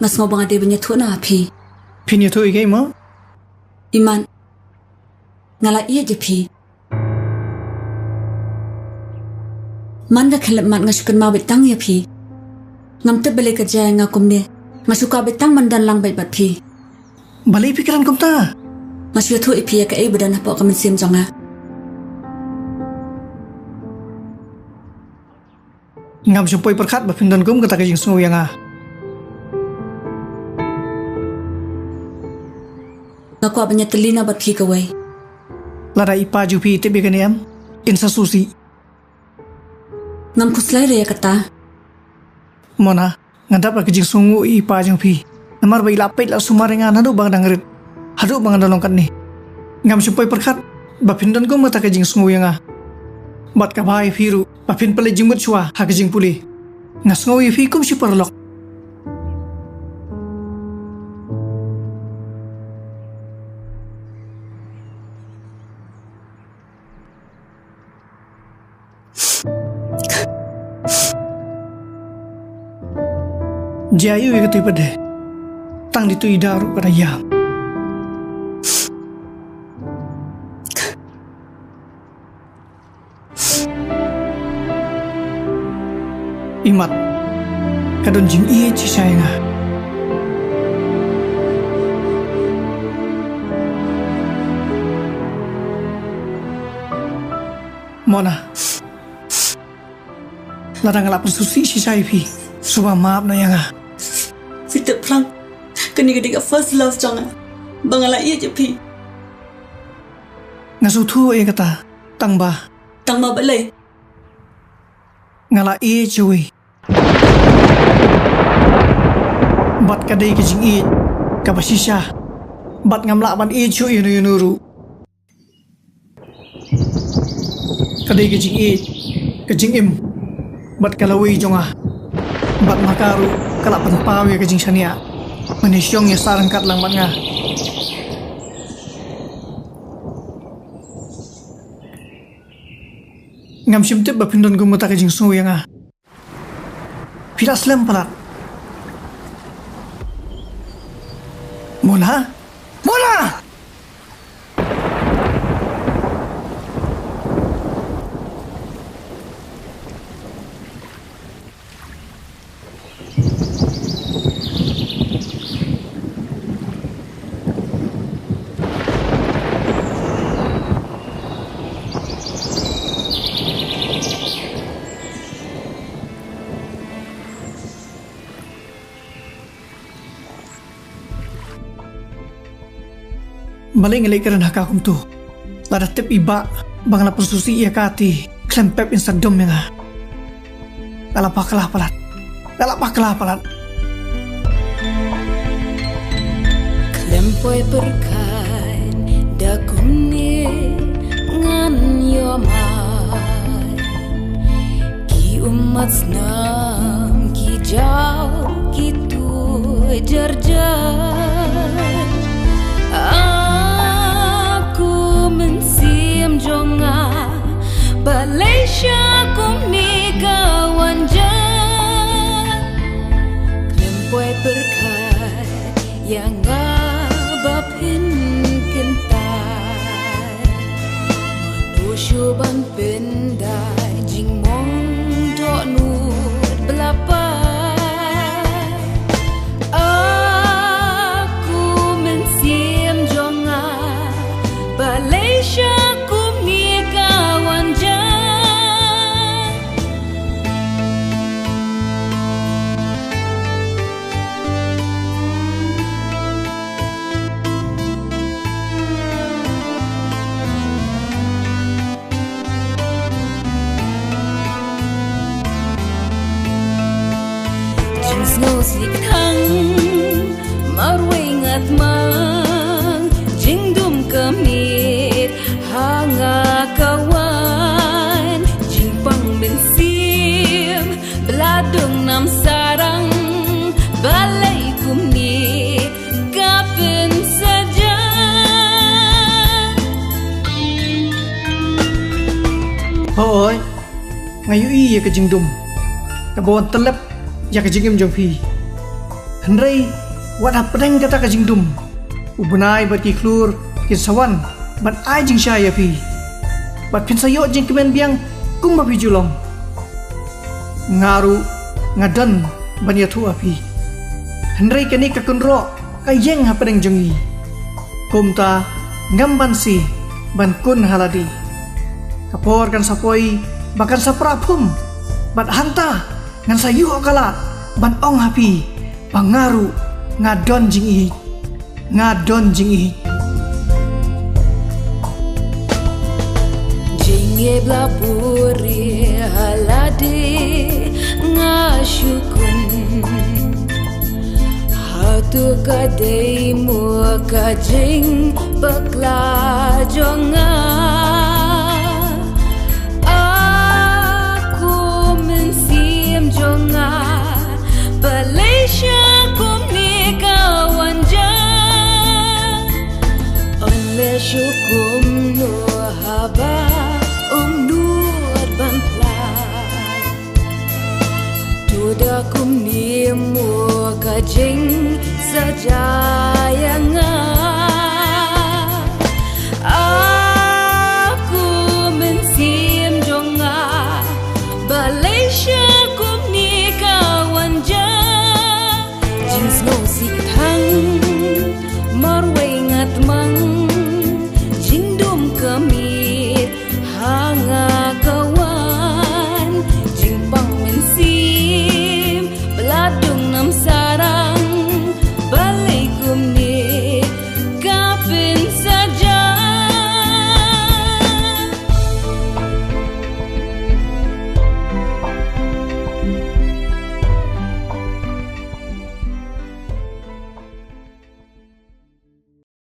ngas ngau banga de banya thu na phi Pini tu ikai mo? iman ngala iya je phi man da khalap mat ngasukan ma betang ya phi ngam te bele ka jaya nga kumne ngasuka betang mandan lang bai bat phi Balai pikiran kum ta? masu thu ipi ya ka ei badan po ka min sim jonga Ngam supoi perkat bapindan kum kata kajing sungu yang ngaku abanya telina bat phi ka wai Lara ipa jupi te beganiam insa susi ngam kuslai re ya kata Mona ngandap kajing sungu ipa jupi Namar bai lapait la sumarenga hadu bang dangrit hadu bang dalongkan ni Ngam supoi perkat bapindan kum kata kajing sungu yang Bat ka bhai firu bapin pale jimut chua ha kajing puli Ngas ngawi fi kum si perlok Jayu ikut ipade tang ditu idaru pada yang Imat kadon jing iya ci sayanga Mona Ladang ngelap susi si saypi Suba maaf na yang Fitte plang kani gadi ka first love jonga bangala iya je phi Ngasu thu e kata tang ba balai ngala e chui Bat kadai kajing e kabasisha Bat ngamla ban e chui yunuru Kadai kajing e kajing im Bat kalawai jonga Bat makaru kalapan pawe kajing sania Manisyong ya sarang kat lang bat nga Ngam simtip bapindon gumuta kajing sungu yang Pilas lem palat Mona Mona Maling ngelikeran hakakum tu Lada tip iba Bangla persusi ia kati Klempep instadom yang Kalapa kalah palat Kalapa kalah palat Klempoi berkain Dakum ni Ngan yomai Ki umat senam Ki jauh Ki tu jarjar Jonga Malaysia kum ni kawan jan Klempoi berkat yang ngabapin kentai Manusia ban pendai jing mong dok nut belapai Aku mensiam jonga Malaysia Snow sikat hang marwingat mang jingdum kemit hanga kawan jingpang bensim beladung nam sarang balai kumni kapan saja Hoy ngayu iya ke jingdum kabawan telep Ya kajingim jong pi Hendrai wat hapdeng kata ka jingdum. Ubunai bat kiklur kin sawan bat ai jing syaya pi. Bat pin sayo jing kemen biang kung bapi julong. Ngaru ngadan ban yatu api. Hendrai kani ka kunro kayeng hapdeng jengi. Kumta ngamban si ban kun haladi. Kapor kan sapoi bahkan saprapum bat hanta ngan sayu akalat ban ong hapi pangaru ngadon jing i jinge blapuri halade ngashukun hatu kadai mua kajing bakla jonga Malaysia kumni kawanja Onle syukum nu haba nur bantla Tuda kumni mu kajing sajayanga Aku mensim jonga Malaysia kumni kawanja Jing snow si